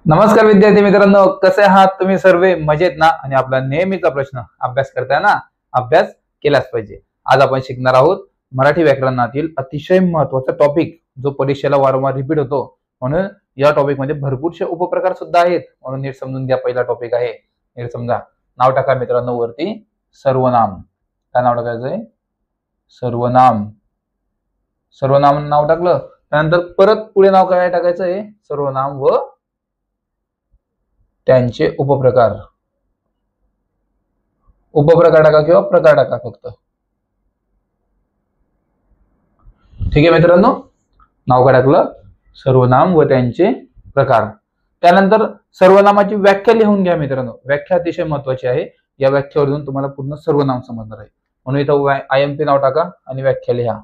नमस्कार विद्यार्थी मित्रांनो, कसे आहात तुम्ही सर्व? मजेत ना? आणि आपला नेहमीचा प्रश्न, अभ्यास करताना अभ्यास केलाच पाहिजे. आज आपण शिकणार आहोत मराठी व्याकरणातील अतिशय महत्त्वाचा टॉपिक, जो परीक्षेला वारंवार रिपीट होतो. म्हणून या टॉपिक मध्ये भरपूरसे उपप्रकार सुद्धा आहेत. म्हणून नीट समजून घ्या. पहिला टॉपिक आहे, नीट समजा. नाव टाका मित्रांनो वरती, सर्वनाम. काय नाव टाकायचंय? सर्वनाम. सर्वनाम नाव टाकलं त्यानंतर परत पुढे नाव काय टाकायचं आहे? सर्वनाम व त्यांचे उपप्रकार. उपप्रकार टाका किंवा प्रकार टाका फक्त. ठीक आहे मित्रांनो, नाव काय टाकलं? सर्वनाम व त्यांचे प्रकार. त्यानंतर सर्वनामाची व्याख्या लिहून घ्या मित्रांनो. व्याख्या अतिशय महत्वाची आहे. या व्याख्येवरून तुम्हाला पूर्ण सर्वनाम समजणार आहे. म्हणून इथं IMP नाव टाका आणि व्याख्या लिहा.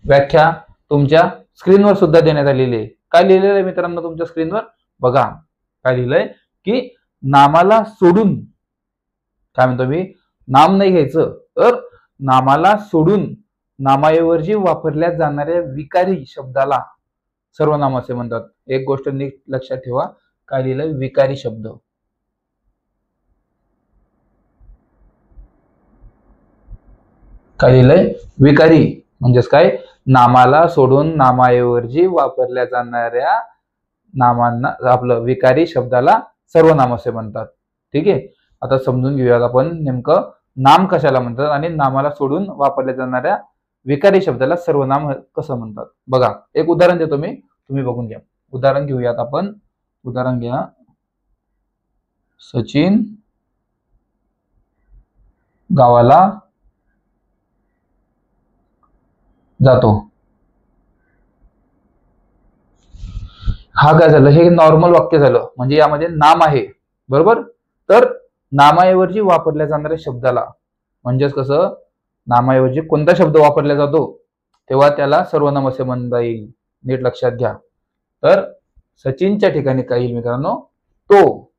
व्याख्या तुमच्या स्क्रीनवर सुद्धा देण्यात आलेली आहे. काय लिहिलेलं आहे मित्रांनो तुमच्या स्क्रीनवर? बघा काय लिहिलंय की नामाला सोडून, काय म्हणतो मी, नाम नाही घ्यायचं, तर नामाला सोडून नामाऐवजी वापरल्या जाणाऱ्या विकारी शब्दाला सर्वनाम असे म्हणतात. एक गोष्ट नीट लक्षात ठेवा, काय लिहिलंय? विकारी शब्द. काय लिहिलंय? विकारी म्हणजेच काय? नामाला सोडून नामाऐवजी वापरल्या जाणाऱ्या नामांना, आपलं विकारी शब्दाला सर्वनाम असे म्हणतात. ठीक आहे, आता समजून घेऊयात आपण नेमकं नाम कशाला म्हणतात आणि नामाला सोडून वापरल्या जाणाऱ्या विकारी शब्दाला सर्वनाम कसं म्हणतात. बघा एक उदाहरण देतो मी, तुम्ही बघून घ्या. उदाहरण घेऊयात आपण. उदाहरण घ्या. सचिन गावाला जातो. हा काय झालं? हे नॉर्मल वाक्य झालं, म्हणजे यामध्ये नाम आहे, बरोबर. तर नामाऐवजी वापरल्या जाणाऱ्या शब्दाला, म्हणजेच कसं, नामाऐवजी कोणता शब्द वापरला जातो तेव्हा त्याला सर्वनाम असे म्हणता येईल. नीट लक्षात घ्या. तर सचिनच्या ठिकाणी काय येईल मित्रांनो? तो.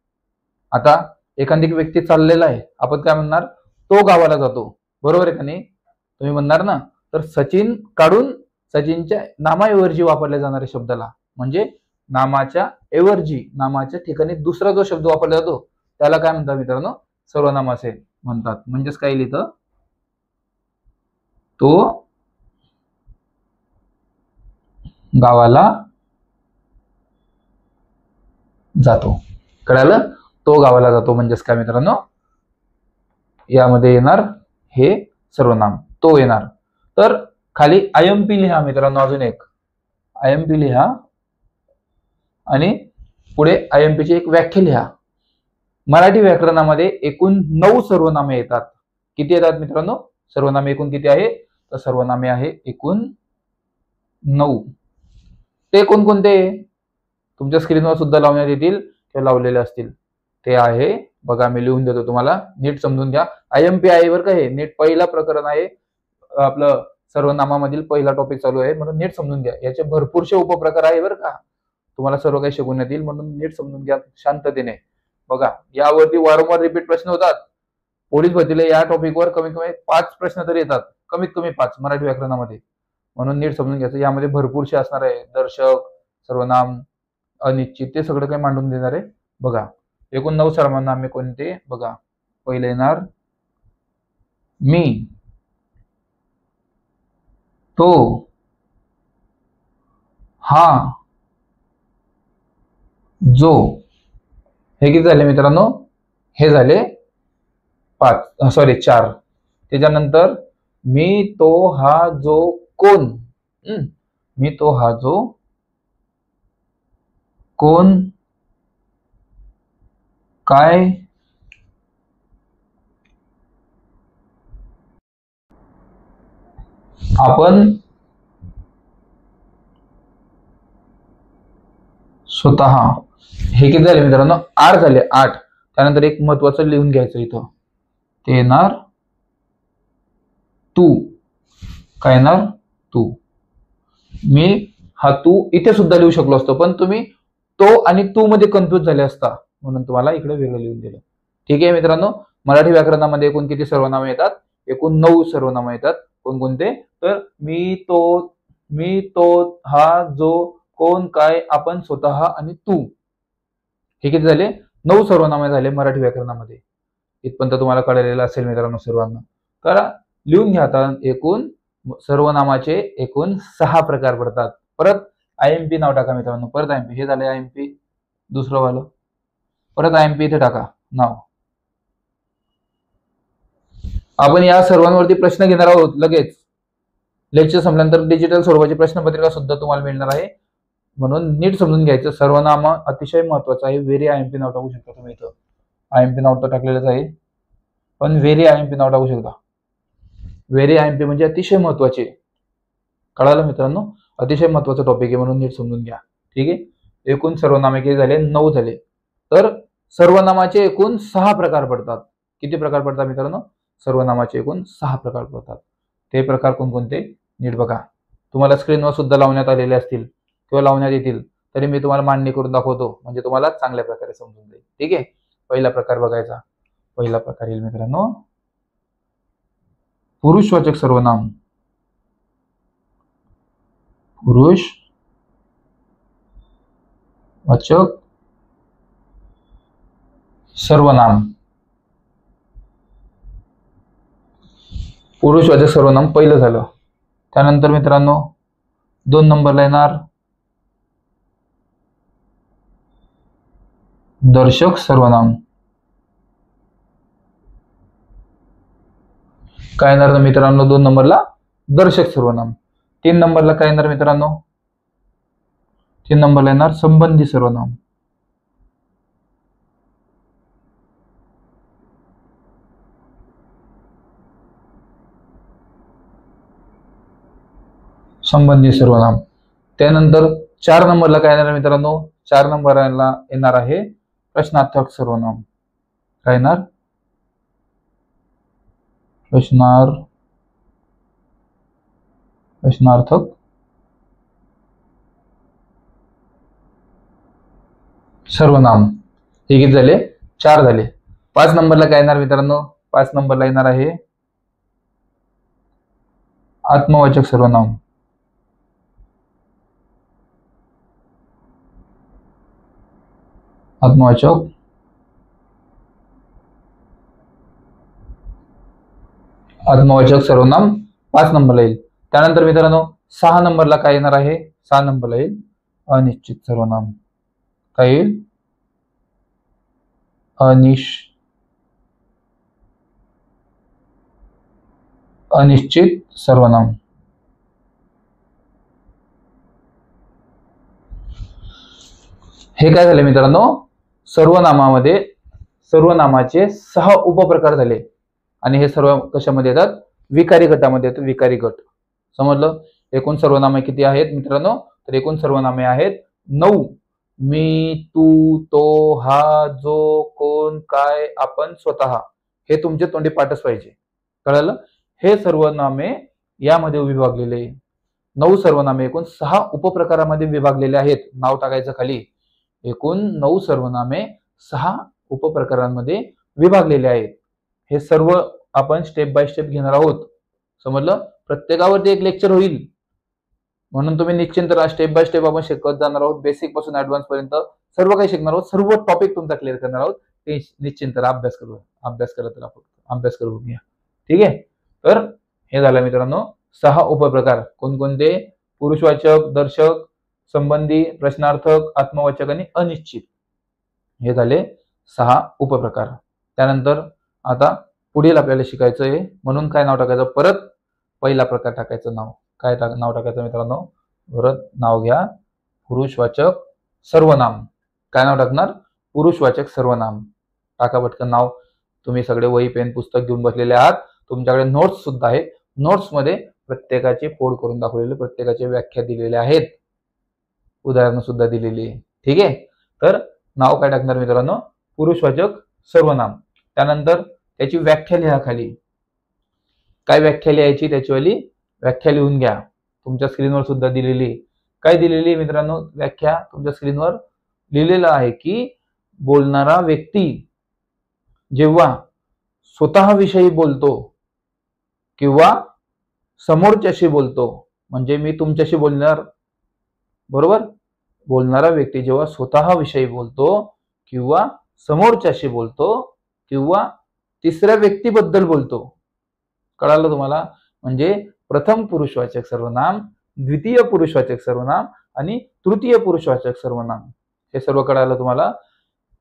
आता एखादी व्यक्ती चाललेला आहे, आपण काय म्हणणार? तो गावाला जातो, बरोबर आहे का नाही? तुम्ही म्हणणार ना. तर सचिन काढून सचिनच्या नामाऐवजी वापरल्या जाणाऱ्या शब्दाला, म्हणजे नामाच्या ऐवजी, नामाच्या ठिकाणी दुसरा जो शब्द वापरला जातो त्याला काय म्हणतात मित्रांनो? सर्वनाम असे म्हणतात. म्हणजेच काय लिहितं? तो गावाला जातो. कळालं? तो गावाला जातो म्हणजेच काय मित्रांनो? यामध्ये येणार हे सर्वनाम, तो येणार. तर खाली IMP लिहा मित्रांनो. अजून एक IMP लिहा आणि पुढे IMP ची एक व्याख्या लिहा. मराठी व्याकरणामध्ये एकूण 9 सर्वनामे येतात. किती येतात मित्रांनो? सर्वनामे एकूण किती आहे? तर सर्वनामे आहे एकूण 9. ते कोणकोणते? तुमच्या स्क्रीनवर सुद्धा लावण्यात येतील किंवा लावलेले असतील. ते आहे, बघा मी लिहून देतो तुम्हाला, नीट समजून घ्या. IMP आहे बरं का, हे नीट पहिला प्रकरण आहे आपलं, सर्वनामामधील पहिला टॉपिक चालू आहे, म्हणून नीट समजून घ्या. याचे भरपूरसे उपप्रकार आहे बरं का. तुम्हाला सर्व काही शिकवण्यात येईल, म्हणून नीट समजून घ्या शांततेने. बघा यावरती वारंवार रिपीट प्रश्न होतात. पोलीस भरतीला या टॉपिकवर कमीत कमी 5 प्रश्न तरी येतात, कमीत कमी 5 मराठी व्याकरणामध्ये. म्हणून नीट समजून घ्यायचं. यामध्ये भरपूरसे असणार आहे. दर्शक, सर्वनाम, अनिश्चित, ते सगळं काही मांडून देणार आहे. बघा एकूण 9 सर्वनामे कोणते? बघा पहिले येणार मी, तो, हा, जो. हे किती झाले मित्रांनो? हे झाले 4. त्याच्यानंतर मी, तो, हा, जो, कोण. मी, तो, हा, जो, कोण, काय, आपण, स्वतः. हे किती झाले मित्रांनो? 8 झाले. 8. त्यानंतर एक महत्वाचं लिहून घ्यायचं इथं, ते येणार तू. काय येणार? तू. मी, हा, तू इथे सुद्धा लिहू शकलो असतो, पण तुम्ही तो आणि तू मध्ये कन्फ्यूज झाले असता, म्हणून तुम्हाला इकडे वेगळं लिहून दिलं. ठीक आहे मित्रांनो, मराठी व्याकरणामध्ये एकूण किती सर्वनामे येतात? एकूण 9 सर्वनामे येतात. कोणकोणते? तर मी, तो, हा, जो, कोण, काय, आपण, स्वतः आणि तू. हे किती झाले? 9 सर्वनामे झाले मराठी व्याकरणामध्ये. इथपर्यंत तुम्हाला कळलेलं असेल मित्रांनो सर्वांना. करा, लिहून घ्या आता. एकूण सर्वनामाचे एकूण 6 प्रकार पडतात. परत आयएमपी नाव टाका मित्रांनो. परत आयएमपी, हे झालं आयएमपी दुसरं वालं. परत आयएमपी इथे टाका नाव. आपण या सर्वांवरती प्रश्न घेणार आहोत लगेच. लेक्चर संपल्यानंतर डिजिटल स्वरूपाची प्रश्नपत्रिका सुद्धा तुम्हाला मिळणार आहे, म्हणून नीट समजून घ्यायचं. सर्वनाम अतिशय महत्वाचं आहे. व्हेरी आयएमपी नाव टाकू शकता तुम्ही. इथं आयएमपी नाव तर टाकलेलंच आहे, पण व्हेरी आयएमपी नाव टाकू शकता. व्हेरी आयएमपी म्हणजे अतिशय महत्वाचे. कळालं मित्रांनो? अतिशय महत्वाचा टॉपिक आहे, म्हणून नीट समजून घ्या. ठीक आहे. एकूण सर्वनामे किती झाले? 9 झाले. तर सर्वनामाचे एकूण 6 प्रकार पडतात. किती प्रकार पडतात मित्रांनो? सर्वनामाचे एकूण 6 प्रकार पडतात. ते प्रकार कोणकोणते नीट बघा. तुम्हाला स्क्रीनवर सुद्धा लावण्यात आलेले असतील किंवा लावण्यात येतील, तरी मी तुम्हाला मांडणी करून दाखवतो, म्हणजे तुम्हाला चांगल्या प्रकारे समजून जाईल. ठीक आहे. पहिला प्रकार बघायचा. पहिला प्रकार येईल मित्रांनो पुरुषवाचक सर्वनाम. पुरुषवाचक सर्वनाम. पुरुषवाचक सर्वनाम पहिलं झालं. त्यानंतर मित्रांनो 2 नंबरला येणार दर्शक सर्वनाम. काय येणार मित्रांनो 2 नंबरला? दर्शक सर्वनाम. 3 नंबरला काय येणार मित्रांनो? 3 नंबरला येणार संबंधी सर्वनाम. संबंधी सर्वनाम. त्यानंतर 4 नंबरला काय येणार मित्रांनो? 4 नंबरला येणार आहे प्रश्नार्थक सर्वनाम. काय येणार? प्रश्नार्थक सर्वनाम. हे किती झाले? 4 झाले. 5 नंबरला काय येणार मित्रांनो? 5 नंबरला येणार आहे आत्मवाचक सर्वनाम. आत्मवाचक सर्वनाम 5 नंबरला येईल. त्यानंतर मित्रांनो 6 नंबरला काय येणार आहे? 6 नंबरला येईल अनिश्चित सर्वनाम. काय येईल? अनिश्चित सर्वनाम. हे काय झाले मित्रांनो? सर्वनामामध्ये सर्वनामाचे 6 उपप्रकार झाले, आणि हे सर्व कशामध्ये येतात? विकारी गटामध्ये येतात. विकारी गट. समजलं? एकूण सर्वनामे किती आहेत मित्रांनो? तर एकूण सर्वनामे आहेत 9. मी, तू, तो, हा, जो, कोण, काय, आपण, स्वतः. हे तुमचे तोंडी पाठच पाहिजे. कळलं? हे सर्वनामे यामध्ये विभागलेले 9 सर्वनामे एकूण 6 उपप्रकारामध्ये विभागलेले आहेत. नाव टाकायचं खाली. एकूण 9 सर्वनामे 6 उपप्रकारांमध्ये विभागलेले आहेत. हे सर्व आपण स्टेप बाय स्टेप घेणार आहोत. समजलं? प्रत्येकावरती एक लेक्चर होईल, म्हणून तुम्ही निश्चिंत राहा. स्टेप बाय स्टेप आपण शिकत जाणार आहोत. बेसिक पासून ऍडव्हान्स पर्यंत सर्व काही शिकणार आहोत. सर्व टॉपिक तुमचा क्लिअर करणार आहोत. ते निश्चिंत राहा. अभ्यास करत राहा. अभ्यास करून घ्या. ठीक आहे. तर हे झालं मित्रांनो 6 उपप्रकार. कोणकोणते? पुरुषवाचक, दर्शक, संबंधी, प्रश्नार्थक, आत्मवाचक आणि अनिश्चित. हे झाले 6 उपप्रकार. त्यानंतर आता पुढील आपल्याला शिकायचं आहे, म्हणून काय नाव टाकायचं? परत पहिला प्रकार टाकायचं नाव. काय नाव टाकायचं मित्रांनो? परत नाव घ्या पुरुषवाचक सर्वनाम. काय नाव टाकणार? पुरुषवाचक सर्वनाम. टाका पटकन नाव. तुम्ही सगळे वही, पेन, पुस्तक घेऊन बसलेले आहात. तुमच्याकडे नोट्स सुद्धा आहे. नोट्स मध्ये प्रत्येकाचे फोड करून दाखवलेले, प्रत्येकाचे व्याख्या दिलेल्या आहेत, उदाहरणं सुद्धा दिलेली आहे. ठीक आहे. तर नाव काय टाकणार मित्रांनो? पुरुषवाचक सर्वनाम. त्यानंतर त्याची व्याख्या लिहा खाली. काय व्याख्या लिहायची? त्याचीवाली व्याख्या लिहून घ्या. तुमच्या स्क्रीनवर सुद्धा दिलेली. काय दिलेली मित्रांनो व्याख्या? तुमच्या स्क्रीनवर लिहिलेलं आहे की बोलणारा व्यक्ती जेव्हा स्वतःविषयी बोलतो किंवा समोरच्याशी बोलतो, म्हणजे मी तुमच्याशी बोलणार, बरोबर, बोलणारा व्यक्ती जेव्हा स्वतःविषयी बोलतो किंवा समोरच्याशी बोलतो किंवा तिसऱ्या व्यक्तीबद्दल बोलतो. कळालं तुम्हाला? म्हणजे प्रथम पुरुषवाचक सर्वनाम, द्वितीय पुरुषवाचक सर्वनाम आणि तृतीय पुरुषवाचक सर्वनाम, हे सर्व कळालं तुम्हाला?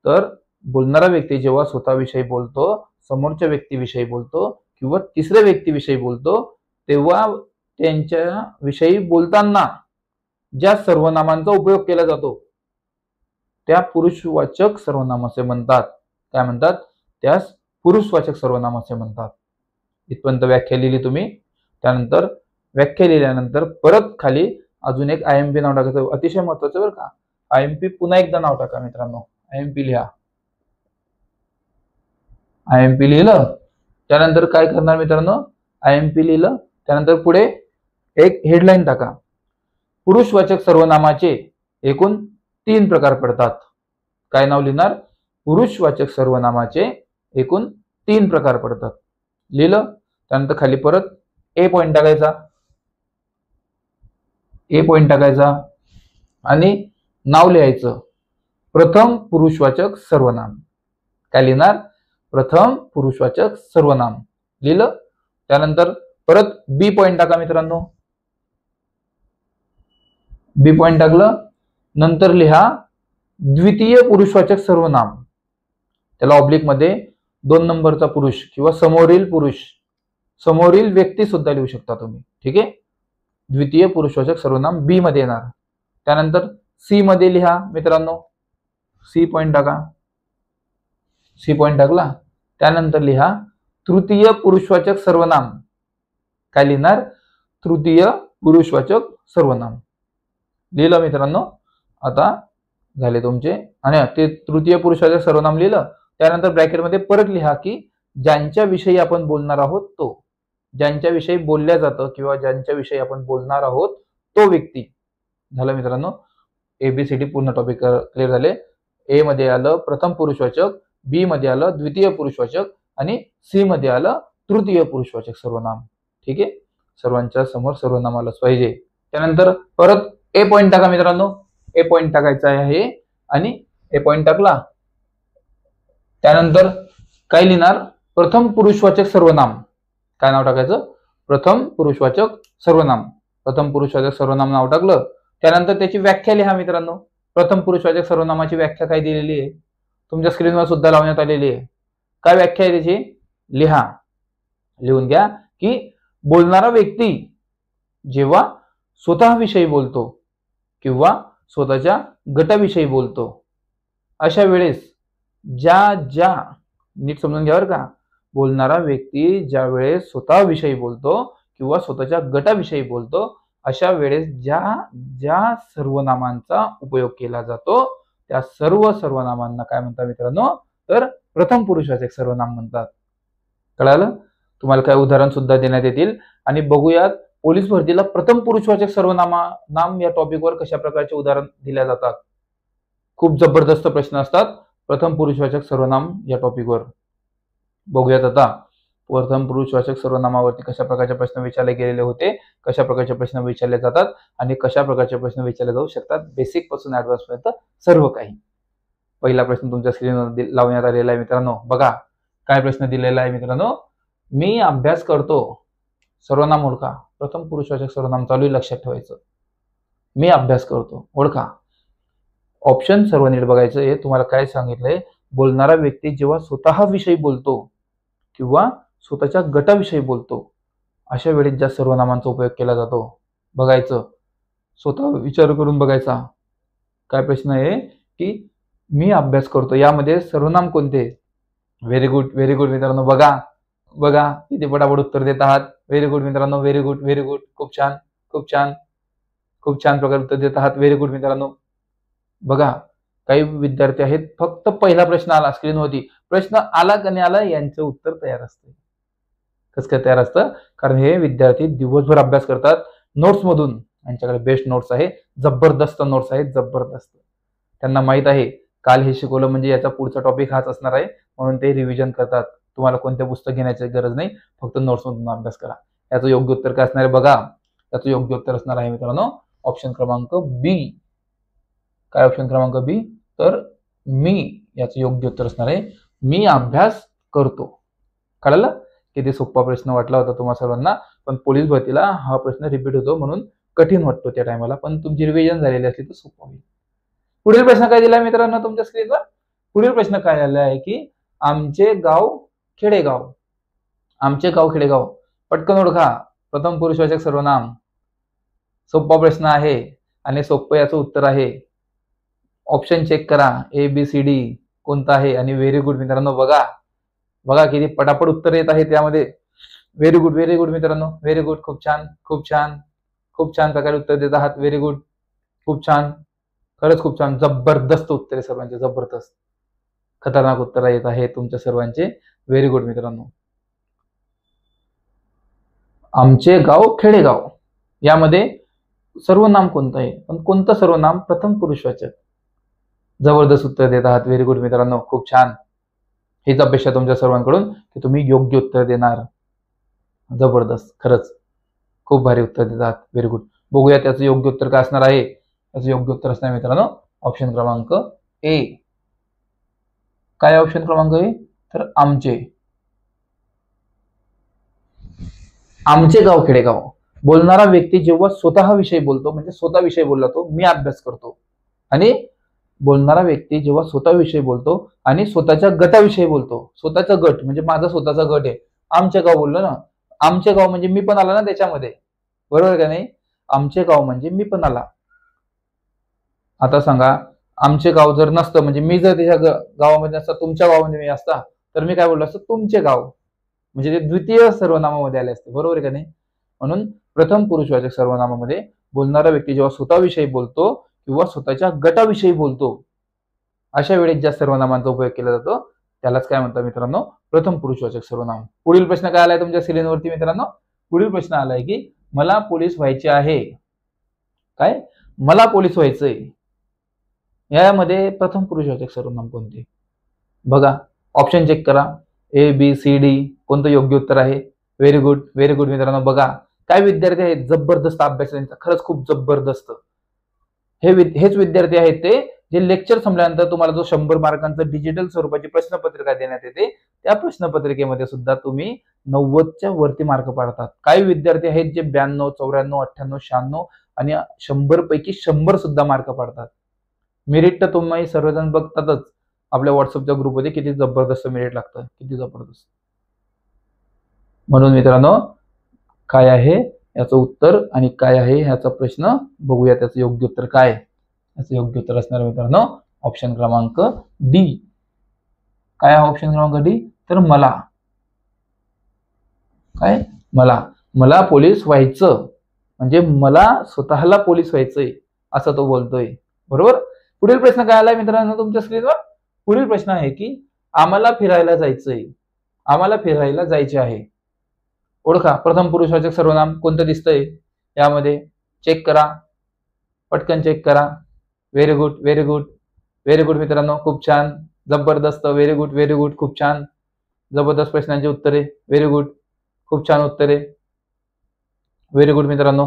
तर बोलणारा व्यक्ती जेव्हा स्वतःविषयी बोलतो, समोरच्या व्यक्तीविषयी बोलतो किंवा तिसऱ्या व्यक्तीविषयी बोलतो, तेव्हा त्यांच्या विषयी बोलताना ज्या सर्वनामांचा उपयोग केला जातो त्या पुरुषवाचक सर्वनाम असे म्हणतात. काय म्हणतात? त्यास पुरुषवाचक सर्वनाम असे म्हणतात. इथपर्यंत व्याख्या लिहिली तुम्ही. त्यानंतर व्याख्या लिहिल्यानंतर परत खाली अजून एक आयएमपी नाव टाकायचं, अतिशय महत्वाचं बरं का. आयएमपी पुन्हा एकदा नाव टाका मित्रांनो. आयएमपी लिहा. आयएमपी लिहिलं त्यानंतर काय करणार मित्रांनो? आयएमपी लिहिलं त्यानंतर पुढे एक हेडलाईन टाका. पुरुषवाचक सर्वनामाचे एकूण 3 प्रकार पडतात. काय नाव लिहिणार? पुरुषवाचक सर्वनामाचे एकूण 3 प्रकार पडतात. लिहिलं त्यानंतर खाली परत ए पॉइंट टाकायचा. ए पॉइंट टाकायचा आणि नाव लिहायचं प्रथम पुरुषवाचक सर्वनाम. काय लिहिणार? प्रथम पुरुषवाचक सर्वनाम. लिहिलं त्यानंतर परत बी पॉइंट टाका मित्रांनो. बी पॉइंट टाकलं नंतर लिहा द्वितीय पुरुषवाचक सर्वनाम. त्याला ऑब्लिक मध्ये 2 नंबरचा पुरुष किंवा समोरील पुरुष, समोरील व्यक्ती सुद्धा लिहू शकता तुम्ही. ठीक आहे. द्वितीय पुरुषवाचक सर्वनाम बी मध्ये येणार. त्यानंतर सी मध्ये लिहा मित्रांनो. सी पॉइंट टाका. सी पॉइंट टाकला त्यानंतर लिहा तृतीय पुरुषवाचक सर्वनाम. काय लिहिणार? तृतीय पुरुषवाचक सर्वनाम. लिहिलं मित्रांनो. आता झाले तुमचे. आणि ते तृतीय पुरुषवाचक सर्वनाम लिहिलं त्यानंतर ब्रॅकेटमध्ये परत लिहा की ज्यांच्या विषयी आपण बोलणार आहोत तो, ज्यांच्या विषयी बोलल्या जातं किंवा ज्यांच्या विषयी आपण बोलणार आहोत तो व्यक्ती. झालं मित्रांनो. एबीसीडी पूर्ण टॉपिक क्लिअर झाले. ए मध्ये आलं प्रथम पुरुषवाचक, बी मध्ये आलं द्वितीय पुरुषवाचक आणि सी मध्ये आलं तृतीय पुरुषवाचक सर्वनाम. ठीक आहे. सर्वांच्या समोर सर्वनाम आलंच पाहिजे. त्यानंतर परत ए पॉइंट टाका मित्रांनो. ए पॉइंट टाकायचा आहे आणि ए पॉइंट टाकला त्यानंतर काय लिहिणार? प्रथम पुरुषवाचक सर्वनाम. काय नाव टाकायचं? प्रथम पुरुषवाचक सर्वनाम. प्रथम पुरुषवाचक सर्वनाम नाव टाकलं त्यानंतर त्याची व्याख्या लिहा मित्रांनो. प्रथम पुरुषवाचक सर्वनामाची व्याख्या काय दिलेली आहे तुमच्या स्क्रीनवर सुद्धा लावण्यात आलेली आहे. काय व्याख्या आहे त्याची? लिहा. लिहून घ्या की बोलणारा व्यक्ती जेव्हा स्वतःविषयी बोलतो किंवा स्वतःच्या गटाविषयी बोलतो अशा वेळेस ज्या नीट समजून घ्या बरं का. बोलणारा व्यक्ती ज्या वेळेस स्वतःविषयी बोलतो किंवा स्वतःच्या गटाविषयी बोलतो अशा वेळेस ज्या सर्वनामांचा उपयोग केला जातो त्या सर्व सर्वनामांना काय म्हणतात मित्रांनो? तर प्रथम पुरुषवाचक सर्वनाम म्हणतात. कळालं? तुम्हाला काय उदाहरण सुद्धा देण्यात येतील आणि बघूयात पोलीस भरतीला प्रथम पुरुषवाचक सर्वनाम या टॉपिकवर कशा प्रकारचे उदाहरण दिल्या जातात. खूप जबरदस्त प्रश्न असतात प्रथम पुरुषवाचक सर्वनाम या टॉपिकवर. बघूयात आता प्रथम पुरुषवाचक सर्वनामावरती कशा प्रकारचे प्रश्न विचारले गेलेले होते, कशा प्रकारचे प्रश्न विचारले जातात आणि कशा प्रकारचे प्रश्न विचारले जाऊ शकतात. बेसिक पासून ऍडव्हान्स पर्यंत सर्व काही. पहिला प्रश्न तुमच्या स्क्रीनवर लावण्यात आलेला आहे मित्रांनो. बघा काय प्रश्न दिलेला आहे मित्रांनो. मी अभ्यास करतो. सर्वनाम ओळखा. प्रथम पुरुषवाचक सर्वनाम चालू आहे, लक्षात ठेवायचं. मी अभ्यास करतो ओळखा. ऑप्शन सर्व नीट बघायचं. हे तुम्हाला काय सांगितलंय? बोलणारा व्यक्ती जेव्हा स्वतःविषयी बोलतो किंवा स्वतःच्या गटाविषयी बोलतो अशा वेळेस ज्या सर्वनामांचा उपयोग केला जातो बघायचं. स्वतः विचार करून बघायचा. काय प्रश्न आहे की मी अभ्यास करतो यामध्ये सर्वनाम कोणते? व्हेरी गुड, व्हेरी गुड मित्रांनो. बघा किती पटापट उत्तर देत आहात. व्हेरी गुड मित्रांनो. Very good, very good. खूप छान, खूप छान, खूप छान प्रकारे उत्तर देत आहात. व्हेरी गुड मित्रांनो. बघा काही विद्यार्थी आहेत फक्त पहिला प्रश्न आला स्क्रीनवरती, प्रश्न आला का नाही आला यांचं उत्तर तयार असतं. कसं काय तयार असतं? कारण हे विद्यार्थी दिवसभर अभ्यास करतात नोट्स मधून. यांच्याकडे बेस्ट नोट्स आहे, जबरदस्त नोट्स आहेत, जबरदस्त. त्यांना माहित आहे काल हे शिकवलं म्हणजे याचा पुढचा टॉपिक हाच असणार आहे, म्हणून ते रिव्हिजन करतात. तुम्हाला कोणते पुस्तक घेण्याची गरज नाही, फक्त नोट्स मधून अभ्यास करा. याचं योग्य उत्तर काय असणार आहे बघा. याचं योग्य उत्तर असणार आहे मित्रांनो ऑप्शन क्रमांक बी. काय ऑप्शन क्रमांक बी, तर मी याचं योग्य उत्तर असणार आहे मी अभ्यास करतो. कळलं? किती सोपा प्रश्न वाटला होता तुम्हा सर्वांना, पण पोलीस भरतीला हा प्रश्न रिपीट होतो म्हणून कठीण वाटतो त्या टायमाला, पण तुमची रिव्हिजन झालेली असली तर सोपं होईल. पुढील प्रश्न काय दिला मित्रांनो तुमच्या स्क्रीनवर? पुढील प्रश्न काय आलेला आहे की आमचे गाव खेडेगाव. आमचे गाव खेडेगाव पटकन ओळखा. प्रथम पुरुषवाचक सर्वनाम. सोपा प्रश्न आहे आणि सोपं याचं उत्तर आहे. ऑप्शन चेक करा, ABCD कोणता आहे, आणि व्हेरी गुड मित्रांनो. बघा बघा किती पटापट उत्तर येत आहे त्यामध्ये. व्हेरी गुड मित्रांनो, व्हेरी गुड. खूप छान खूप छान खूप छान प्रकारे उत्तर देत आहात. व्हेरी गुड, खूप छान, खरंच खूप छान. जबरदस्त उत्तर आहे सर्वांचे, जबरदस्त खतरनाक उत्तर येत आहे तुमच्या सर्वांचे. व्हेरी गुड मित्रांनो. आमचे गाव खेडेगाव यामध्ये सर्वनाम कोणतं आहे, पण कोणतं सर्वनाम प्रथम पुरुषवाचक? जबरदस्त उत्तर देत आहात. व्हेरी गुड मित्रांनो, खूप छान. हीच अपेक्षा तुमच्या सर्वांकडून की तुम्ही योग्य उत्तर देणार. जबरदस्त, खरंच खूप भारी उत्तर देत आहात. Very good. बघूया त्याचं योग्य उत्तर काय असणार आहे. त्याचं योग्य उत्तर असणार मित्रांनो ऑप्शन क्रमांक ए. काय ऑप्शन क्रमांक ए, तर आमचे. आमचे गाव खेडेगाव. बोलणारा व्यक्ती जेव्हा स्वतःविषयी बोलतो, म्हणजे स्वतःविषयी बोलला तो मी अभ्यास करतो, आणि बोलणारा व्यक्ती जेव्हा स्वतःविषयी बोलतो आणि स्वतःच्या गटाविषयी बोलतो. स्वतःचा गट म्हणजे माझा स्वतःचा गट आहे. आमचे गाव बोललो ना, आमचे गाव म्हणजे मी पण आला ना त्याच्यामध्ये, बरोबर का नाही? आमचे गाव म्हणजे मी पण आला. आता सांगा, आमचे गाव जर नसतं, म्हणजे मी जर त्याच्या गावामध्ये असता, तुमच्या गावामध्ये मी असता, तर मी काय बोललो असतो, तुमचे गाव, म्हणजे ते द्वितीय सर्वनामामध्ये आले असते, बरोबर आहे का नाही? म्हणून प्रथम पुरुषवाचक सर्वनामामध्ये बोलणारा व्यक्ती जेव्हा स्वतःविषयी बोलतो किंवा स्वतःच्या गटाविषयी बोलतो, अशा वेळेस ज्या सर्वनामांचा उपयोग केला जातो त्यालाच काय म्हणतात मित्रांनो, प्रथम पुरुषवाचक सर्वनाम. पुढील प्रश्न काय आलाय तुमच्या स्क्रीनवरती मित्रांनो? पुढील प्रश्न आलाय की मला पोलीस व्हायचे आहे. काय? मला पोलीस व्हायचंय. यामध्ये प्रथम पुरुषवाचक सर्वनाम कोणते? बघा, ऑप्शन चेक करा. ABCD कोणतं योग्य उत्तर आहे? व्हेरी गुड मित्रांनो. बघा काय विद्यार्थी आहेत, जबरदस्त अभ्यास त्यांचा, खरंच खूप जबरदस्त. हेच विद्यार्थी आहेत ते जे लेक्चर संपल्यानंतर तुम्हाला जो 100 मार्कांचा डिजिटल स्वरूपाची प्रश्नपत्रिका देण्यात येते, त्या प्रश्नपत्रिकेमध्ये सुद्धा तुम्ही 90च्या वरती मार्क पाडतात. काही विद्यार्थी आहेत जे 92, 94, 98, 96 आणि 100 पैकी 100 सुद्धा मार्क पाडतात. मेरिट तर तुम्ही सर्वजण बघतातच आपल्या व्हॉट्सअपच्या ग्रुपमध्ये, किती जबरदस्त मेरिट लागतं, किती जबरदस्त. म्हणून मित्रांनो, काय आहे याचं उत्तर आणि काय आहे ह्याचा प्रश्न बघूया. त्याचं योग्य उत्तर काय? याचं योग्य उत्तर असणार मित्रांनो ऑप्शन क्रमांक डी. काय आहे ऑप्शन क्रमांक डी? तर मला. काय? मला पोलीस व्हायचं, म्हणजे मला स्वतःला पोलीस व्हायचंय असं तो बोलतोय, बरोबर. पुढील प्रश्न काय आलाय मित्रांनो तुमच्या स्क्रीनवर? पुढील प्रश्न आहे की आम्हाला फिरायला जायचंय. आम्हाला फिरायला जायचे आहे. ओळखा प्रथम पुरुषवाचक सर्वनाम कोणतं दिसतंय यामध्ये? चेक करा, पटकन चेक करा. व्हेरी गुड मित्रांनो, खूप छान, जबरदस्त. व्हेरी गुड, खूप छान, जबरदस्त प्रश्नांची उत्तरे. व्हेरी गुड, खूप छान उत्तरे. व्हेरी गुड मित्रांनो,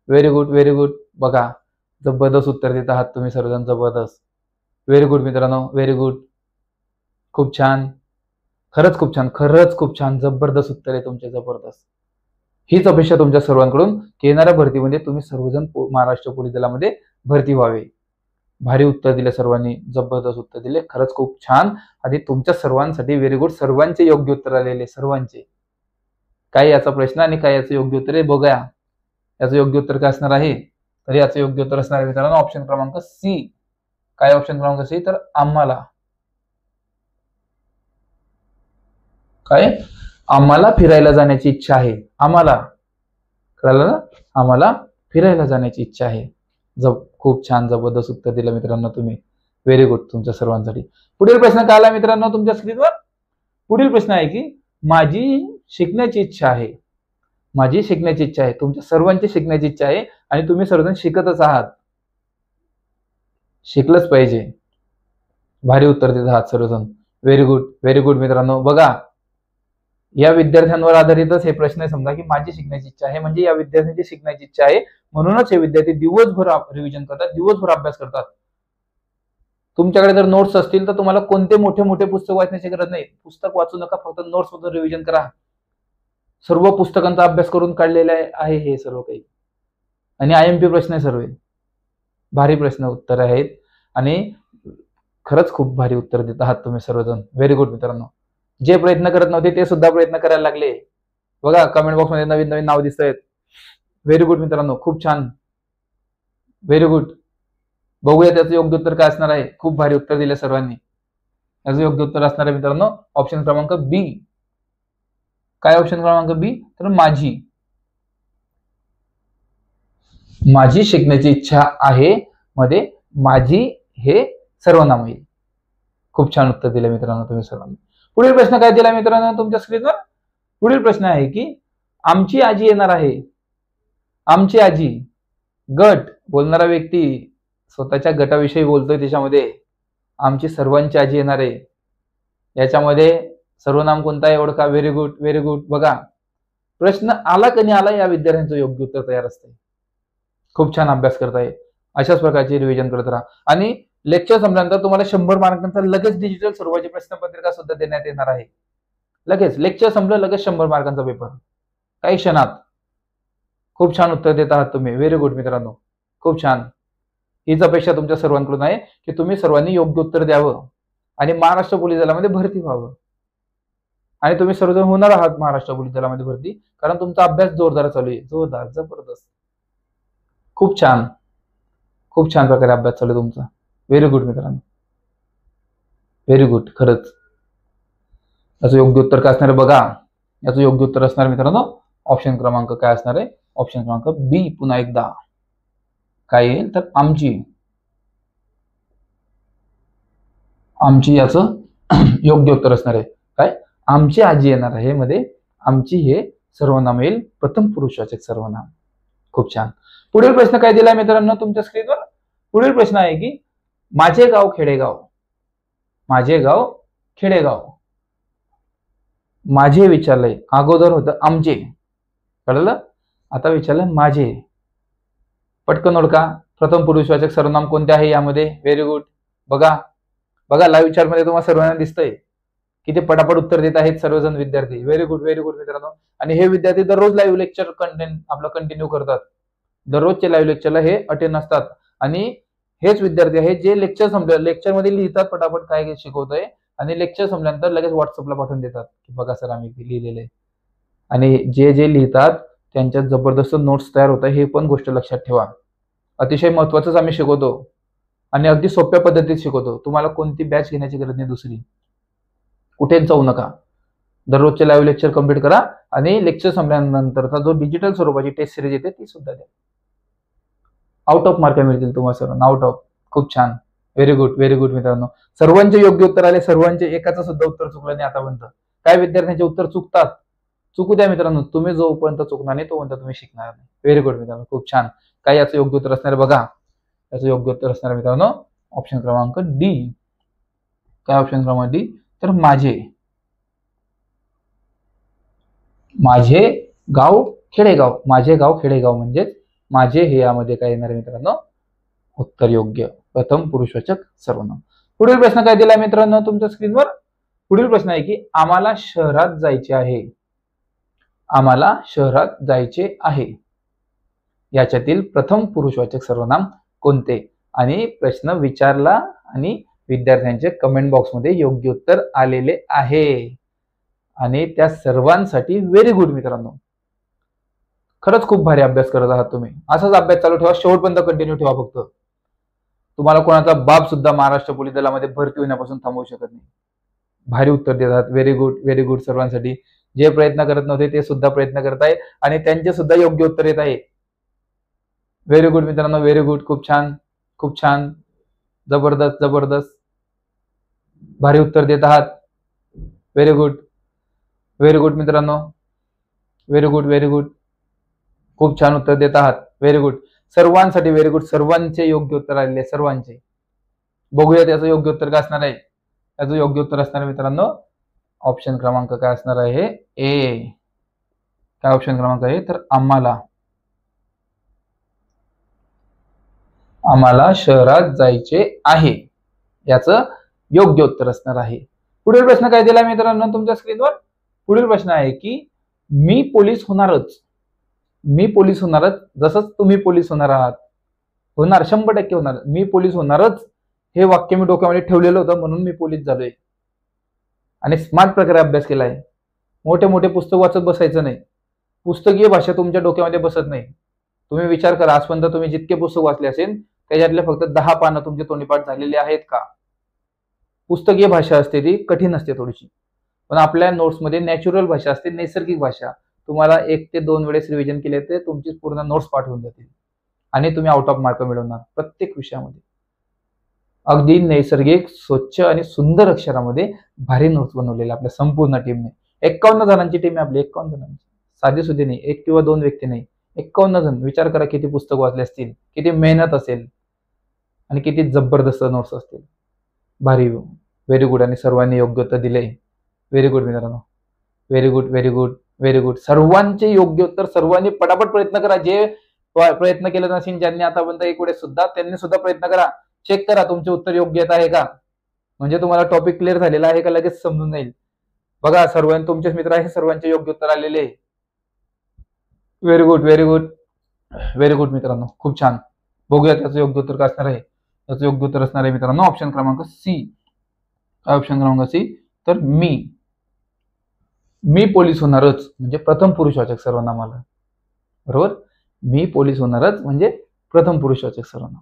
व्हेरी गुड. बघा जबरदस्त उत्तर देत आहात तुम्ही सर्वजण, जबरदस्त. व्हेरी गुड मित्रांनो, व्हेरी गुड, खूप छान, खरंच खूप छान, जबरदस्त उत्तर आहे तुमचे, जबरदस्त. हीच अपेक्षा तुमच्या सर्वांकडून की येणाऱ्या भरतीमध्ये तुम्ही सर्वजण महाराष्ट्र पोलीस दलामध्ये भरती व्हावे. भारी उत्तर दिले सर्वांनी, जबरदस्त उत्तर दिले, खरंच खूप छान. आणि तुमच्या सर्वांसाठी व्हेरी गुड, सर्वांचे योग्य उत्तर आलेले, सर्वांचे. काय याचा प्रश्न आणि काय याचं योग्य उत्तर आहे बघा. याचं योग्य उत्तर काय असणार आहे? तर याचं योग्य उत्तर असणार आहे मित्रांनो ऑप्शन क्रमांक सी. काय ऑप्शन क्रमांक सी? तर आम्हाला. काय? आम्हाला फिरायला जाण्याची इच्छा आहे. आम्हाला, कळलं ना? आम्हाला फिरायला जाण्याची इच्छा आहे. खूप छान, जबरदस्त उत्तर दिलं मित्रांनो तुम्ही. व्हेरी गुड तुमच्या सर्वांसाठी. पुढील प्रश्न काय आला मित्रांनो तुमच्या स्क्रीनवर? पुढील प्रश्न आहे की माझी शिकण्याची इच्छा आहे. माझी शिकण्याची इच्छा आहे. तुमच्या सर्वांची शिकण्याची इच्छा आहे आणि तुम्ही सर्वजण शिकतच आहात. शिकलंच पाहिजे. भारी उत्तर देत आहात सर्वजण. व्हेरी गुड मित्रांनो. बघा या विद्यार्थ्यांवर आधारितच हे प्रश्न आहे. समजा की माझी शिकण्याची इच्छा आहे म्हणजे या विद्यार्थ्यांची शिकण्याची इच्छा आहे, म्हणूनच हे विद्यार्थी दिवसभर रिव्हिजन करतात, दिवसभर अभ्यास करतात. तुमच्याकडे जर नोट्स असतील तर तुम्हाला कोणते मोठे मोठे पुस्तक वाचण्याची गरज नाही. पुस्तक वाचू नका, फक्त नोट्स मधून रिव्हिजन करा. सर्व पुस्तकांचा अभ्यास करून काढलेला आहे हे सर्व काही. आणि IMP प्रश्न आहे सर्व. भारी प्रश्न उत्तर आहेत आणि खरंच खूप भारी उत्तर देत आहात तुम्ही सर्वजण. व्हेरी गुड मित्रांनो. जे प्रयत्न करत नव्हते ते सुद्धा प्रयत्न करायला लागले. बघा कमेंट बॉक्स मध्ये नवीन नवीन नाव दिसत आहेत. व्हेरी गुड मित्रांनो, खूप छान, व्हेरी गुड. बघूया त्याचं योग्य उत्तर काय असणार आहे. खूप भारी उत्तर दिले सर्वांनी. याचं योग्य उत्तर असणार आहे मित्रांनो ऑप्शन क्रमांक बी. काय ऑप्शन क्रमांक बी? तर माझी. माझी शिकण्याची इच्छा आहे मध्ये माझी हे सर्वनाम येईल. खूप छान उत्तर दिले मित्रांनो तुम्ही सर्वांनी. पुढील प्रश्न काय दिला मित्रांनो तुमच्या स्क्रीनवर? पुढील प्रश्न आहे की आमची आजी येणार आहे. आमची आजी, गट, बोलणारा व्यक्ती स्वतःच्या गटाविषयी बोलतोय, त्याच्यामध्ये आमची सर्वांची आजी येणार आहे. याच्यामध्ये सर्वनाम कोणता आहे ओळखा. Very good, very good. बघा प्रश्न आला की नाही आला या विद्यार्थ्यांचं योग्य उत्तर तयार असते. खूप छान अभ्यास करताय. अशाच प्रकारचे रिव्हिजन करत राहा. आणि लेक्चर संपल्यानंतर तुम्हाला 100 मार्कांचा लगेच डिजिटल स्वरूपाची प्रश्नपत्रिका सुद्धा देण्यात येणार आहे. लगेच लेक्चर संपलं लगेच 100 मार्कांचा पेपर काही क्षणात. खूप छान उत्तर देत आहात तुम्ही. व्हेरी गुड मित्रांनो, खूप छान. हीच अपेक्षा तुमच्या सर्वांकडून आहे की तुम्ही सर्वांनी योग्य उत्तर द्यावं आणि महाराष्ट्र पोलीस दलामध्ये भरती व्हावं. आणि तुम्ही सर्वजण होणार आहात महाराष्ट्र पोलीस दलामध्ये भरती, कारण तुमचा अभ्यास जोरदार चालू आहे. जोरदार, जबरदस्त. खूप छान, खूप छान प्रकारे अभ्यास चालू आहे तुमचा. व्हेरी गुड मित्रांनो, व्हेरी गुड. खरंच याचं योग्य उत्तर काय असणार आहे बघा. याचं योग्य उत्तर असणार मित्रांनो ऑप्शन क्रमांक काय असणार आहे? ऑप्शन क्रमांक बी. पुन्हा एकदा काय येईल तर आमची. आमची याचं योग्य उत्तर असणार आहे काय? आमची आजी येणार आहे मध्ये आमची हे सर्वनाम येईल, प्रथम पुरुषवाचक सर्वनाम. खूप छान. पुढील प्रश्न काय दिला मित्रांनो तुमच्या स्क्रीनवर? पुढील प्रश्न आहे की माझे गाव खेडेगाव. माझे गाव खेडेगाव. माझे विचारलंय, अगोदर होतं आमचे, कळलं? आता विचारलं माझे. पटकन ओळखा प्रथम पुरुषवाचक सर्वनाम कोणते आहे यामध्ये. Very good. बघा बघा लाईव्ह विचार मध्ये तुम्हाला सर्वांना दिसतंय की ते पटापट उत्तर देत आहेत सर्वजण विद्यार्थी. व्हेरी गुड, व्हेरी गुड मित्रांनो. आणि हे विद्यार्थी दररोज लाईव्ह लेक्चर कंटेंट आपलं कंटिन्यू करतात. दररोजचे लाईव्ह लेक्चरला हे अटेंड असतात. आणि हेच विद्यार्थी आहेत जे लेक्चर संपल्या लेक्चर मध्ये लिहितात पटापट काय शिकवतोय आणि लेक्चर संपल्यानंतर लगेच व्हॉट्सअपला पाठवून देतात की बघा सर आम्ही लिहिलेले. आणि जे जे लिहितात त्यांच्यात जबरदस्त नोट्स तयार होतात. हे पण गोष्ट लक्षात ठेवा. अतिशय महत्वाचंच आम्ही शिकवतो आणि अगदी सोप्या पद्धतीत शिकवतो. तुम्हाला कोणती बॅच घेण्याची गरज नाही दुसरी. कुठेच जाऊ नका. दररोजचे लाईव्ह लेक्चर कंप्लीट करा आणि लेक्चर संपल्यानंतरचा जो डिजिटल स्वरूपाची टेस्ट सिरीज येते ती सुद्धा द्या. आउट ऑफ मार्क मिळतील तुम्हाला सर्वांना. Out of. खूप छान. व्हेरी गुड, व्हेरी गुड मित्रांनो. सर्वांचे योग्य उत्तर आले. सर्वांचे एकाचं सुद्धा उत्तर चुकलं नाही आतापर्यंत. काय विद्यार्थ्यांचे उत्तर चुकतात, चुकू द्या मित्रांनो. तुम्ही जोपर्यंत चुकणार नाही तोपर्यंत तुम्ही शिकणार नाही. व्हेरी गुड मित्रांनो, खूप छान. काय याचं योग्य उत्तर असणार बघा. याचं योग्य उत्तर असणार मित्रांनो ऑप्शन क्रमांक डी. काय ऑप्शन क्रमांक डी? तर माझे. माझे गाव खेडेगाव. माझे गाव खेडेगाव म्हणजेच माझे हे यामध्ये काय येणार आहे मित्रांनो? उत्तर योग्य, प्रथम पुरुषवाचक सर्वनाम. पुढील प्रश्न काय दिला मित्रांनो तुमच्या स्क्रीनवर? पुढील प्रश्न आहे की आम्हाला शहरात जायचे आहे. आम्हाला शहरात जायचे आहे याच्यातील प्रथम पुरुषवाचक सर्वनाम कोणते? आणि प्रश्न विचारला आणि विद्यार्थ्यांचे कमेंट बॉक्समध्ये योग्य उत्तर आलेले आहे. आणि त्या सर्वांसाठी व्हेरी गुड मित्रांनो. खरंच खूप भारी अभ्यास करत आहात तुम्ही. असाच अभ्यास चालू ठेवा, शेवटपर्यंत कंटिन्यू ठेवा. फक्त तुम्हाला कोणाचा बाप सुद्धा महाराष्ट्र पोलीस दलामध्ये भरती होण्यापासून थांबवू शकत नाही. भारी उत्तर देत आहात. Very good, very good. सर्वांसाठी जे प्रयत्न करत नव्हते ते सुद्धा प्रयत्न करत आहे आणि त्यांचे सुद्धा योग्य उत्तर येत आहे. व्हेरी गुड मित्रांनो, व्हेरी गुड. खूप छान, खूप छान. जबरदस्त, जबरदस्त. भारी उत्तर देत आहात. व्हेरी गुड, व्हेरी गुड मित्रांनो. Very good, very good. खूप छान उत्तर देत आहात. Very good. सर्वांसाठी व्हेरी गुड. सर्वांचे योग्य उत्तर आलेले, सर्वांचे. बघूया त्याचं योग्य उत्तर काय असणार आहे. त्याचं योग्य उत्तर असणार मित्रांनो ऑप्शन क्रमांक काय असणार आहे? ए. काय ऑप्शन क्रमांक आहे? तर आम्हाला. आम्हाला शहरात जायचे आहे. याचं योग्य उत्तर असणार आहे. पुढील प्रश्न काय दिला मित्रांनो तुमच्या स्क्रीनवर? पुढील प्रश्न आहे की मी पोलीस होणारच, मी पोलीस होणारच, जसंच तुम्ही पोलीस होणार आहात, होणार 100% होणार, मी पोलीस होणारच हे वाक्य मी डोक्यामध्ये ठेवलेलं होतं म्हणून मी पोलीस झालोय आणि स्मार्ट प्रकारे अभ्यास केलाय. मोठे मोठे पुस्तक वाचत बसायचं नाही, पुस्तकीय भाषा तुमच्या डोक्यामध्ये बसत नाही. तुम्ही विचार करा, आजपर्यंत तुम्ही जितके पुस्तक वाचले असेल त्याच्यातले फक्त 10 पानं तुमचे तोंडीपाठ झालेले आहेत का? पुस्तकीय भाषा असते ती कठीण असते थोडीशी, पण आपल्या नोट्समध्ये नॅचरल भाषा असते, नैसर्गिक भाषा. तुम्हाला 1 ते 2 वेळेस रिव्हिजन केले तर तुमची पूर्ण नोट्स पाठ होऊन जातील आणि तुम्ही आउट ऑफ मार्क मिळवणार प्रत्येक विषयामध्ये. अगदी नैसर्गिक, स्वच्छ आणि सुंदर अक्षरामध्ये भारी नोट्स बनवलेले आपल्या संपूर्ण टीमने. 51 जणांची टीम आहे आपली, 51 जणांची, साधी सुद्धी नाही, 1 किंवा 2 व्यक्ती नाही, 51 जण. विचार करा किती पुस्तक वाचले असतील, किती मेहनत असेल आणि किती जबरदस्त नोट्स असतील. भारी, व्हेरी गुड. आणि सर्वांनी योग्य उत्तर दिले. व्हेरी गुड मित्रांनो, very good, very good, very good. सर्वांचे योग्य उत्तर. सर्वांनी पटापट प्रयत्न करा. जे प्रयत्न केले नसेल ज्यांनी आतापर्यंत एक वेळेस सुद्धा, त्यांनी सुद्धा प्रयत्न करा. चेक करा तुमचे उत्तर योग्य येत आहे का, म्हणजे तुम्हाला टॉपिक क्लिअर झालेला आहे का लगेच समजून जाईल. बघा सर्वांनी, तुमचेच मित्र आहे, सर्वांचे योग्य उत्तर आलेले. Very good, very good, very good मित्रांनो, खूप छान. बघूया त्याचं योग्य उत्तर काय असणार आहे. त्याचं योग्य उत्तर असणार आहे मित्रांनो ऑप्शन क्रमांक सी. ऑप्शन क्रमांक सी. तर मी पोलीस होणारच म्हणजे प्रथम पुरुषवाचक सर्वनामाला, बरोबर. मी पोलीस होणारच म्हणजे प्रथम पुरुषवाचक सर्वनाम.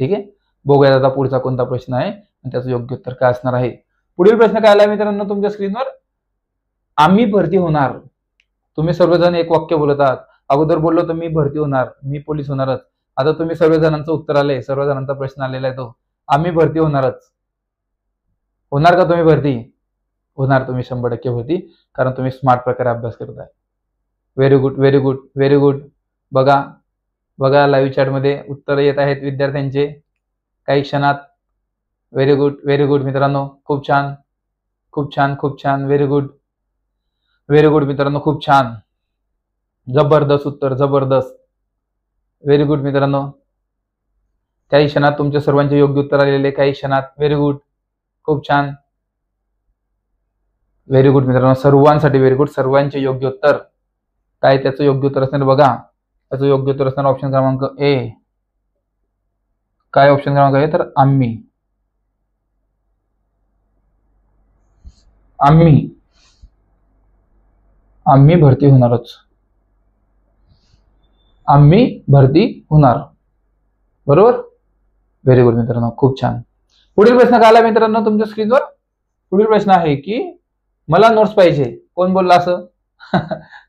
ठीक आहे. बघूया आता पुढचा कोणता प्रश्न आहे आणि त्याचं योग्य उत्तर काय असणार आहे. पुढील प्रश्न काय आला मित्रांनो तुमच्या स्क्रीनवर? आम्ही भरती होणार. तुम्ही सर्वजण एक वाक्य बोलत आहात. अगोदर बोललो तर मी भरती होणार, मी पोलीस होणारच. आता तुम्ही सर्वजणांचं उत्तर आलंय, सर्वजणांचा प्रश्न आलेला आहे तो, आम्ही भरती होणारच. होणार का तुम्ही भरती? होणार तुम्ही 100% भरती, कारण तुम्ही स्मार्ट प्रकारे अभ्यास करताय. Very good, very good, very good. बघा बघा लाईव्ह चॅटमध्ये उत्तर येत आहेत विद्यार्थ्यांचे काही क्षणात. व्हेरी गुड, व्हेरी गुड मित्रांनो, खूप छान, खूप छान, खूप छान. व्हेरी गुड, व्हेरी गुड मित्रांनो, खूप छान, जबरदस्त उत्तर, जबरदस्त. व्हेरी गुड मित्रांनो, काही क्षणात तुमच्या सर्वांचे योग्य उत्तर आलेले, काही क्षणात. व्हेरी गुड, खूप छान, व्हेरी गुड मित्रांनो, सर्वांसाठी व्हेरी गुड. सर्वांचे योग्य उत्तर काय, त्याचं योग्य उत्तर असणार बघा. त्याचं योग्य उत्तर असणार ऑप्शन क्रमांक ए. काय ऑप्शन क्रमांक आहे? तर आम्ही. आम्ही आम्ही भरती होणारच. आम्ही भरती होणार, बरोबर. व्हेरी गुड मित्रांनो, खूप छान. पुढील प्रश्न काय आला मित्रांनो तुमच्या स्क्रीनवर? पुढील प्रश्न आहे की मला नोट्स पाहिजे. कोण बोलला असं?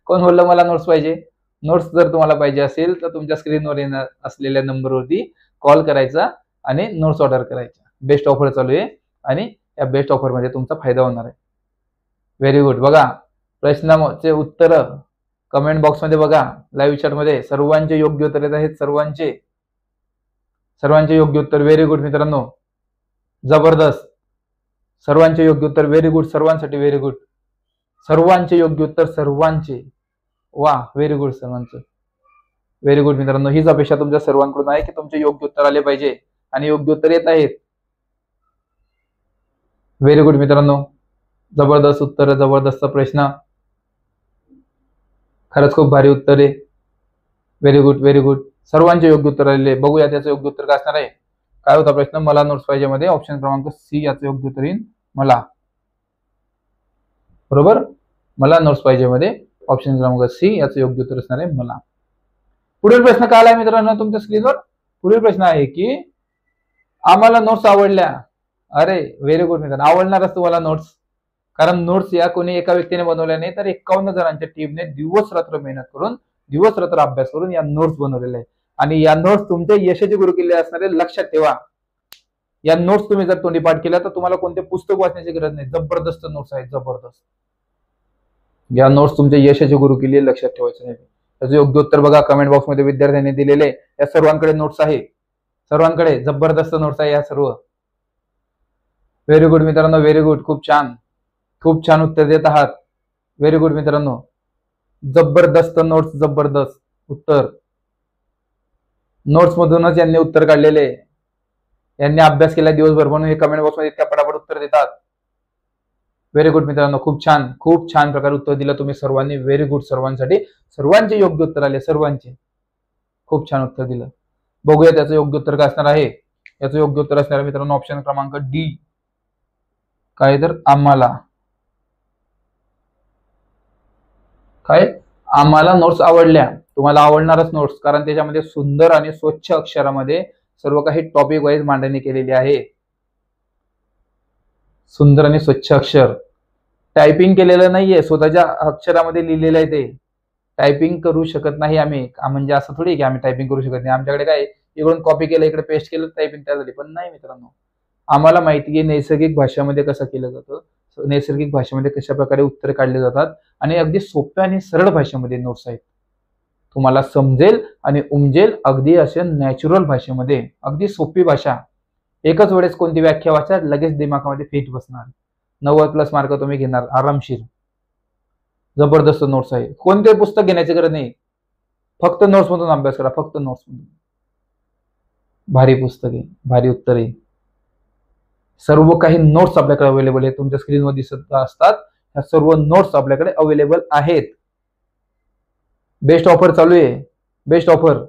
कोण बोललं मला नोट्स पाहिजे? नोट्स जर तुम्हाला पाहिजे असेल तर तुमच्या स्क्रीनवर येणार असलेल्या नंबरवरती कॉल करायचा आणि नोट्स ऑर्डर करायच्या. बेस्ट ऑफर चालू आहे आणि या बेस्ट ऑफर मध्ये तुमचा फायदा होणार आहे. Very good. बघा प्रश्नाचे उत्तर कमेंट बॉक्समध्ये बघा, लाईव्ह चॅटमध्ये सर्वांचे योग्य उत्तर येत आहेत. सर्वांचे योग्य उत्तर. व्हेरी गुड मित्रांनो, जबरदस्त. सर्वांचे योग्य उत्तर. Very good. सर्वांसाठी व्हेरी गुड. सर्वांचे योग्य उत्तर, सर्वांचे. वा, व्हेरी गुड सर्वांचं. व्हेरी गुड मित्रांनो, हीच अपेक्षा तुमच्या सर्वांकडून आहे की तुमचे योग्य उत्तर आले पाहिजे आणि योग्य उत्तर येत आहेत. व्हेरी गुड मित्रांनो, जबरदस्त उत्तर, जबरदस्त प्रश्न, खरंच खूप भारी उत्तर आहे. Very good, very good. सर्वांचे योग्य उत्तर आलेले. बघूया त्याचं योग्य उत्तर काय असणार आहे. काय होता प्रश्न? मला नोट्स पाहिजे मध्ये ऑप्शन क्रमांक सी याचं योग्य उत्तर येईल मला, बरोबर. मला नोट्स पाहिजे मध्ये ऑप्शन क्रमांक सी याचं योग्य उत्तर असणार आहे मला. पुढील प्रश्न काय आला मित्रांनो तुमच्या स्क्रीनवर? पुढील प्रश्न आहे की आम्हाला नोट्स आवडल्या. अरे व्हेरी गुड मित्रांनो, आवडणारच तुम्हाला नोट्स, कारण नोट्स या कोणी एका व्यक्तीने बनवल्या नाही तर 51 जणांच्या टीमने दिवस रात्र मेहनत करून, दिवस रात्र अभ्यास करून या नोट्स बनवलेल्या आहेत. आणि या नोट्स तुमच्या यशाचे गुरुकिल्ले असणारे, लक्षात ठेवा. या नोट्स तुम्ही जर तोंडीपाठ केल्या तर तुम्हाला कोणते पुस्तक वाचण्याची गरज नाही. जबरदस्त नोट्स आहेत, जबरदस्त. या नोट्स तुमच्या यशाचे गुरुकिल्ले, लक्षात ठेवायचे नाही. त्याचं योग्य उत्तर बघा कमेंट बॉक्समध्ये विद्यार्थ्यांनी दिलेले. या सर्वांकडे नोट्स आहे, सर्वांकडे जबरदस्त नोट्स आहे या सर्व. व्हेरी गुड मित्रांनो, व्हेरी गुड. खूप छान, खूप छान उत्तर देत आहात. व्हेरी गुड मित्रांनो, जबरदस्त नोट्स, जबरदस्त उत्तर. नोट्स मधूनच यांनी उत्तर काढलेले. यांनी अभ्यास केला दिवसभर म्हणून हे कमेंट बॉक्समध्ये इतक्या पटापट उत्तर देतात. व्हेरी गुड मित्रांनो, खूप छान प्रकारे उत्तर दिलं तुम्ही सर्वांनी. Very good. सर्वांचे योग्य उत्तर आले, सर्वांचे खूप छान उत्तर दिलं. बघूया त्याचं योग्य उत्तर काय असणार आहे. याचं योग्य उत्तर असणार मित्रांनो ऑप्शन क्रमांक डी. काय तर आम्हाला नोट्स आवडल्या. तुम्हाला आवडणारच नोट्स, कारण त्याच्यामध्ये सुंदर आणि स्वच्छ अक्षरामध्ये सर्व काही टॉपिक वाईज मांडणी केलेली आहे. सुंदर आणि स्वच्छ अक्षर, टायपिंग केलेलं नाहीये, स्वतःच्या अक्षरामध्ये लिहिलेलं आहे. ते टायपिंग करू शकत नाही आम्ही, म्हणजे असं थोडी की आम्ही टायपिंग करू शकत नाही. आमच्याकडे काय इकडून कॉपी केलं, इकडे पेस्ट केलं, टायपिंग तयार झाली. पण नाही मित्रांनो, आम्हाला माहिती आहे नैसर्गिक भाषेमध्ये कसं केलं जातं, नैसर्गिक भाषेमध्ये कशा प्रकारे उत्तरे काढली जातात, आणि अगदी सोप्या आणि सरळ भाषेमध्ये नोट्स आहेत. तुम्हाला समजेल आणि उमजेल अगदी असे नॅचरल भाषेमध्ये, अगदी सोपी भाषा. एकच वेळेस कोणती व्याख्या वाचा, लगेच दिमागामध्ये फिट बसणार. 90+ मार्क तुम्ही घेणार आरामशीर. जबरदस्त नोट्स आहे. कोणते पुस्तक घेण्याची गरज नाही, फक्त नोट्स मधून अभ्यास करा, फक्त नोट्स मधून. भारी पुस्तक आहे, भारी उत्तर आहे. सर्व काही नोट्स आपल्याकडे अवेलेबल आहे. तुमच्या स्क्रीनवर दिसत असतात ह्या सर्व नोट्स आपल्याकडे अवेलेबल आहेत. बेस्ट ऑफर चालू आहे, बेस्ट ऑफर.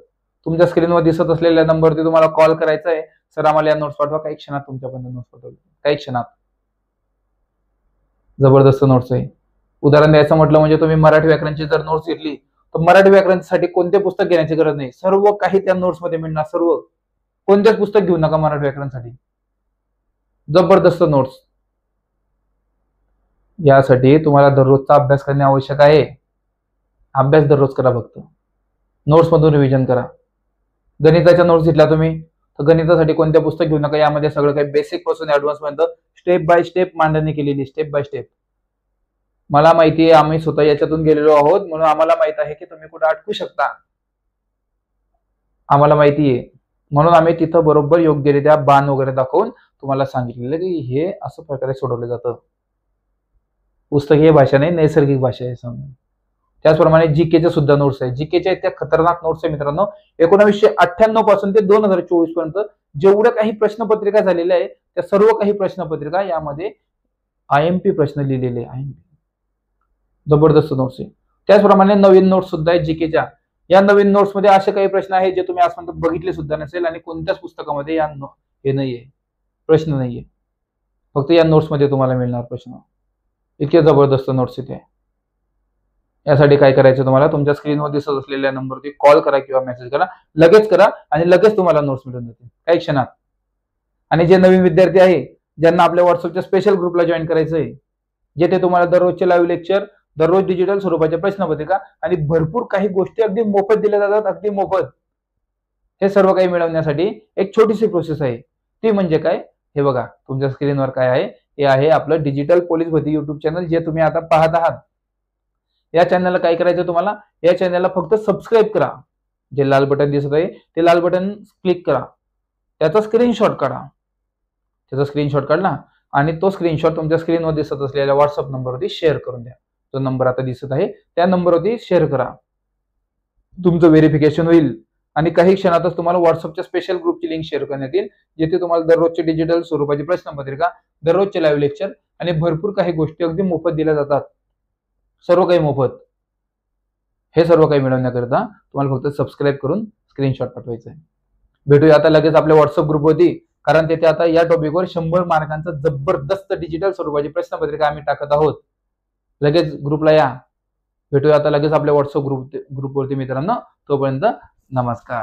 तुमच्या स्क्रीनवर दिसत असलेल्या नंबरवरती तुम्हाला कॉल करायचा आहे. सर आम्हाला या नोट्स पाठवा. काही क्षणात तुमच्यापर्यंत नोट्स पाठवले, काही क्षणात. जबरदस्त नोट्स आहे. उदाहरण द्यायचं म्हटलं म्हणजे तुम्ही मराठी व्याकरणची जर नोट्स घेतली तर मराठी व्याकरणसाठी कोणते पुस्तक घेण्याची गरज नाही, सर्व काही त्या नोट्स मध्ये मिळणार. सर्व, कोणतेच पुस्तक घेऊ नका मराठी व्याकरणसाठी. जबरदस्त नोट्स. यासाठी तुम्हाला दररोजचा अभ्यास करणे आवश्यक आहे. अभ्यास दररोज करा, फक्त नोट्स मधून रिव्हिजन करा. गणिताच्या नोट्स घेतल्या तुम्ही तर गणितासाठी कोणत्या पुस्तक घेऊ नका. यामध्ये सगळं काही बेसिक पासून ऍडव्हान्स पर्यंत स्टेप बाय स्टेप मांडणी केलेली, स्टेप बाय स्टेप. मला माहिती आहे, आम्ही स्वतः याच्यातून गेलेलो आहोत, म्हणून आम्हाला माहित आहे की तुम्ही कुठे अटकू शकता. आम्हाला माहिती आहे, म्हणून आम्ही तिथं बरोबर योग्यरित्या बाण वगैरे दाखवून तुम्हाला सांगितलेलं की हे असं प्रकारे सोडवलं जातं. पुस्तकीय भाषा नाही, नैसर्गिक भाषा आहे समजा. त्याचप्रमाणे जीकेच्या सुद्धा नोट्स आहे. जीकेच्या इतक्या खतरनाक नोट्स आहे मित्रांनो. 1998 पासून ते 2024 पर्यंत जेवढ्या काही प्रश्नपत्रिका झालेल्या आहे त्या सर्व काही प्रश्नपत्रिका यामध्ये IMP प्रश्न लिहिलेले आहे. जबरदस्त नोट्स आहे. त्याचप्रमाणे नवीन नोट्स सुद्धा आहेत जीकेच्या. या नवीन नोट्स मध्ये असे काही प्रश्न आहेत जे तुम्ही आजपर्यंत बघितले सुद्धा नसेल आणि कोणत्याच पुस्तकामध्ये हे नाहीये, प्रश्न नाहीये. फक्त या नोट्स मध्ये तुम्हाला मिळणार प्रश्न. इतके जबरदस्त नोट्स इथे. यासाठी काय करायचं, तुम्हाला तुमच्या स्क्रीनवर दिसत असलेल्या नंबरवरती कॉल करा किंवा मेसेज करा. लगेच करा आणि लगेच तुम्हाला नोट्स मिळून जातील काही क्षणात. आणि जे नवीन विद्यार्थी आहे ज्यांना आपल्या व्हॉट्सअपच्या स्पेशल ग्रुपला जॉईन करायचं आहे, जेथे तुम्हाला दररोजचे लाईव्ह लेक्चर, दररोज डिजिटल स्वरूपाच्या प्रश्नपत्रिका आणि भरपूर काही गोष्टी अगदी मोफत दिल्या जातात, अगदी मोफत. हे सर्व काही मिळवण्यासाठी एक छोटीशी प्रोसेस आहे. ती म्हणजे काय, हे बघा तुमच्या स्क्रीनवर काय आहे. हे आहे आपलं डिजिटल पोलीस भरती युट्यूब चॅनल, जे तुम्ही आता पाहत आहात. या चॅनलला काय करायचं तुम्हाला, या चॅनलला फक्त सबस्क्राईब करा. जे लाल बटन दिसत आहे ते लाल बटन क्लिक करा, त्याचा स्क्रीनशॉट काढा. त्याचा स्क्रीनशॉट काढला आणि तो स्क्रीनशॉट तुमच्या स्क्रीनवर दिसत असलेल्या व्हॉट्सअप नंबरवरती शेअर करून द्या. जो नंबर आता दिसत आहे त्या नंबरवरती शेअर करा. तुमचं व्हेरिफिकेशन होईल आणि काही क्षणातच तुम्हाला व्हॉट्सअपच्या स्पेशल ग्रुपची लिंक शेअर करण्यात येईल, जिथे तुम्हाला दररोजचे डिजिटल स्वरूपाची प्रश्नपत्रिका, दररोजचे लाईव्ह लेक्चर आणि भरपूर काही गोष्टी अगदी मोफत दिल्या जातात. सर्व काही मोफत. हे सर्व काही मिळवण्याकरिता तुम्हाला फक्त सबस्क्राईब करून स्क्रीनशॉट पाठवायचं आहे. भेटूया आता लगेच आपल्या व्हॉट्सअप ग्रुपवरती, कारण तेथे आता या टॉपिकवर 100 मार्कांचा जबरदस्त डिजिटल स्वरूपाची प्रश्नपत्रिका आम्ही टाकत आहोत. लगेच ग्रुपला या. भेटूया आता लगेच आपल्या व्हॉट्सअप ग्रुपवरती मित्रांनो. तोपर्यंत नमस्कार.